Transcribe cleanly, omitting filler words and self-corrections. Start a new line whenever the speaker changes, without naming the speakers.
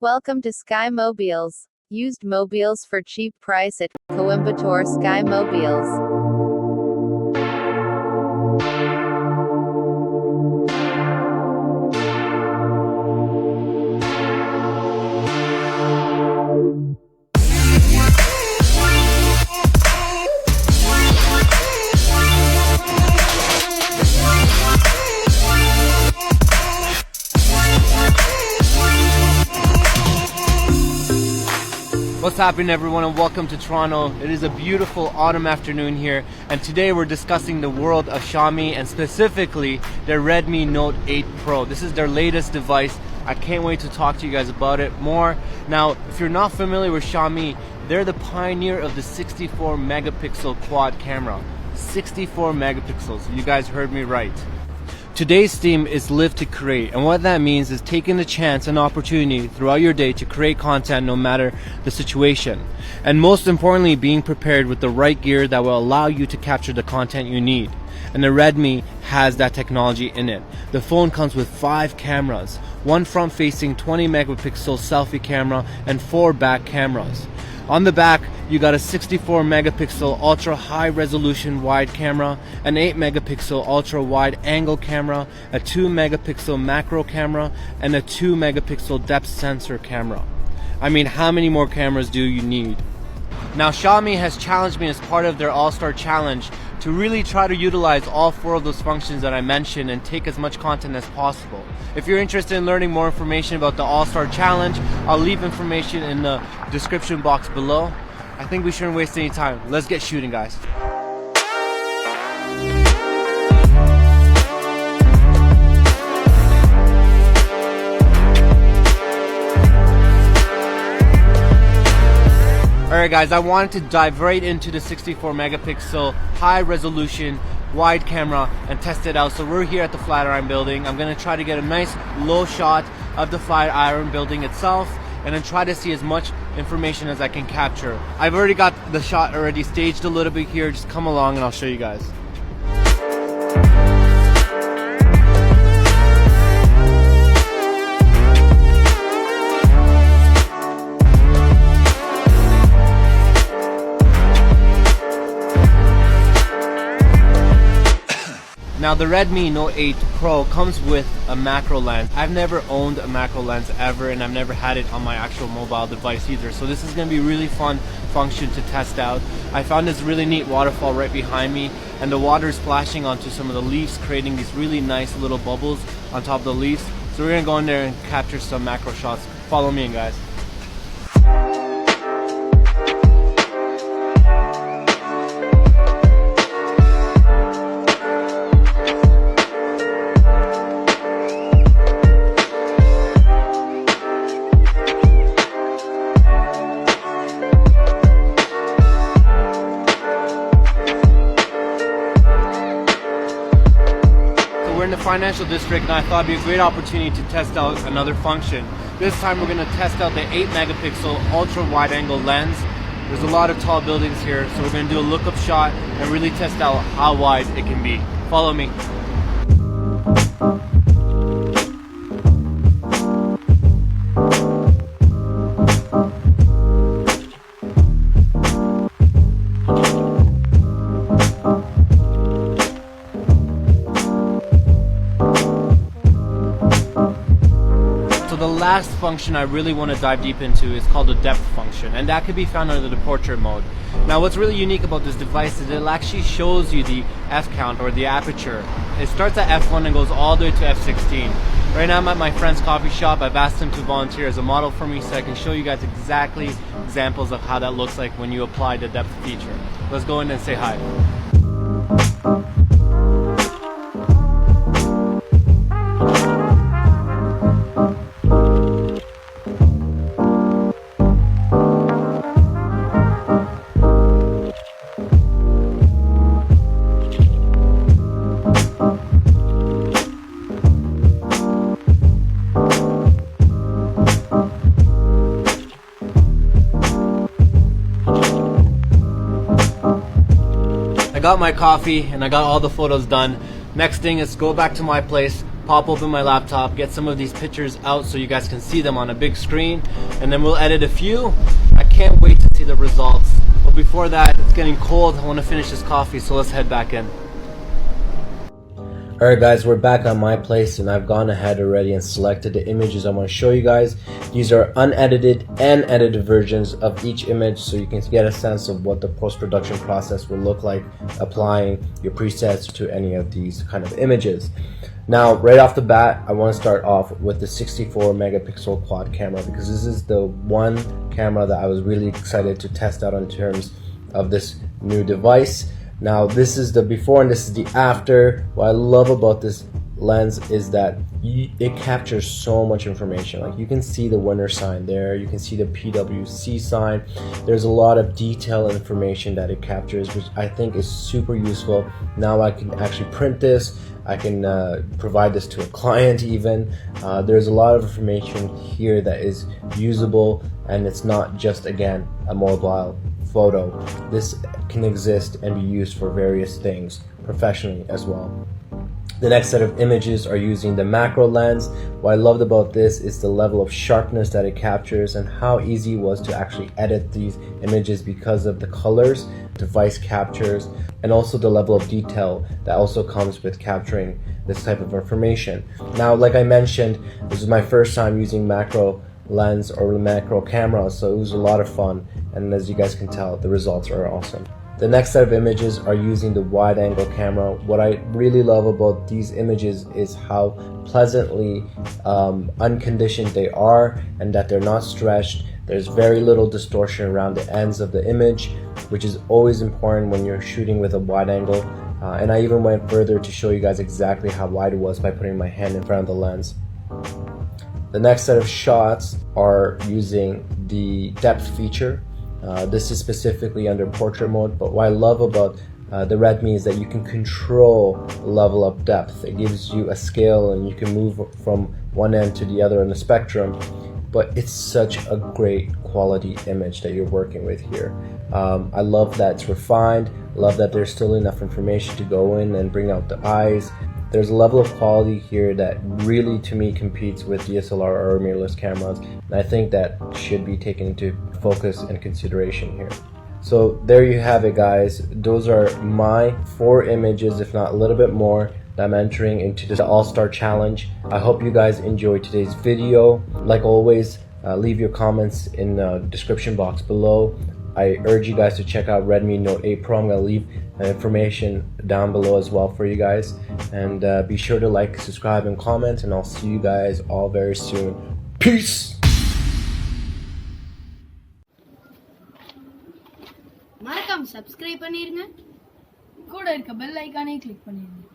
Welcome to Sky Mobiles. Used mobiles for cheap price at Coimbatore Sky Mobiles.
What's happening, everyone, and welcome to Toronto. It is a beautiful autumn afternoon here, and today we're discussing the world of Xiaomi and specifically their Redmi Note 8 Pro. This is their latest device. I can't wait to talk to you guys about it more. Now, if you're not familiar with Xiaomi, they're the pioneer of the 64 megapixel quad camera. 64 megapixels, you guys heard me right. Today's theme is live to create, and what that means is taking the chance and opportunity throughout your day to create content no matter the situation. And most importantly, being prepared with the right gear that will allow you to capture the content you need. And the Redmi has that technology in it. The phone comes with 5 cameras, one front-facing 20 megapixel selfie camera and 4 back cameras. On the back, you got a 64 megapixel ultra high resolution wide camera, an 8 megapixel ultra wide angle camera, a 2 megapixel macro camera, and a 2 megapixel depth sensor camera. I mean, how many more cameras do you need? Now, Xiaomi has challenged me as part of their All-Star Challenge to really try to utilize all 4 of those functions that I mentioned and take as much content as possible. If you're interested in learning more information about the All-Star Challenge, I'll leave information in the description box below. I think we shouldn't waste any time. Let's get shooting, guys. Alright guys, I wanted to dive right into the 64 megapixel high resolution wide camera and test it out. So we're here at the Flatiron building. I'm going to try to get a nice low shot of the Flatiron building itself and then try to see as much information as I can capture. I've already got the shot already staged a little bit here. Just come along and I'll show you guys. Now, the Redmi Note 8 Pro comes with a macro lens. I've never owned a macro lens ever, and I've never had it on my actual mobile device either. So this is going to be a really fun function to test out. I found this really neat waterfall right behind me, and the water is splashing onto some of the leaves, creating these really nice little bubbles on top of the leaves. So we're going to go in there and capture some macro shots. Follow me in, guys. We're in the financial district, and I thought it'd be a great opportunity to test out another function. This time we're going to test out the 8 megapixel ultra wide angle lens. There's a lot of tall buildings here, so we're going to do a lookup shot and really test out how wide it can be. Follow me. The last function I really want to dive deep into is called the depth function, and that could be found under the portrait mode. Now, what's really unique about this device is it actually shows you the f count, or the aperture. It starts at f1 and goes all the way to f16. Right now I'm at my friend's coffee shop. I've asked him to volunteer as a model for me so I can show you guys exactly examples of how that looks like when you apply the depth feature. Let's go in and say hi. I got my coffee and I got all the photos done. Next thing is go back to my place, pop open my laptop, get some of these pictures out so you guys can see them on a big screen, and then we'll edit a few. I can't wait to see the results. But before that, it's getting cold. I want to finish this coffee, so let's head back in. Alright guys, we're back on my place and I've gone ahead already and selected the images I want to show you guys. These are unedited and edited versions of each image, so you can get a sense of what the post-production process will look like applying your presets to any of these kind of images. Now, right off the bat, I want to start off with the 64 megapixel quad camera, because this is the one camera that I was really excited to test out in terms of this new device. Now, this is the before and this is the after. What I love about this lens is that it captures so much information. Like, you can see the winter sign there, you can see the PWC sign. There's a lot of detailed information that it captures, which I think is super useful. Now I can actually print this, I can provide this to a client even. There's a lot of information here that is usable, and it's not just, again, a mobile photo. This can exist and be used for various things professionally as well. The next set of images are using the macro lens. What I loved about this is the level of sharpness that it captures and how easy it was to actually edit these images because of the colors device captures, and also the level of detail that also comes with capturing this type of information. Now, like I mentioned, this is my first time using macro lens or macro camera, so it was a lot of fun, and as you guys can tell, the results are awesome. The next set of images are using the wide angle camera. What I really love about these images is how pleasantly unconditioned they are, and that they're not stretched. There's very little distortion around the ends of the image, which is always important when you're shooting with a wide angle. And I even went further to show you guys exactly how wide it was by putting my hand in front of the lens. The next set of shots are using the depth feature. This is specifically under portrait mode, but what I love about the Redmi is that you can control the level of depth. It gives you a scale and you can move from one end to the other in the spectrum, but it's such a great quality image that you're working with here. I love that it's refined, I love that there's still enough information to go in and bring out the eyes. There's a level of quality here that really, to me, competes with DSLR or mirrorless cameras, and I think that should be taken into focus and consideration here. So there you have it, guys. Those are my 4 images, if not a little bit more, that I'm entering into the All-Star Challenge. I hope you guys enjoyed today's video. Like always, leave your comments in the description box below. I urge you guys to check out Redmi Note 8 Pro. I'm going to leave information down below as well for you guys. And be sure to like, subscribe, and comment. And I'll see you guys all very soon. Peace!
மறக்காம subscribe பண்ணிருங்க, கூட இருக்க bell ஐகானை click பண்ணிருங்க.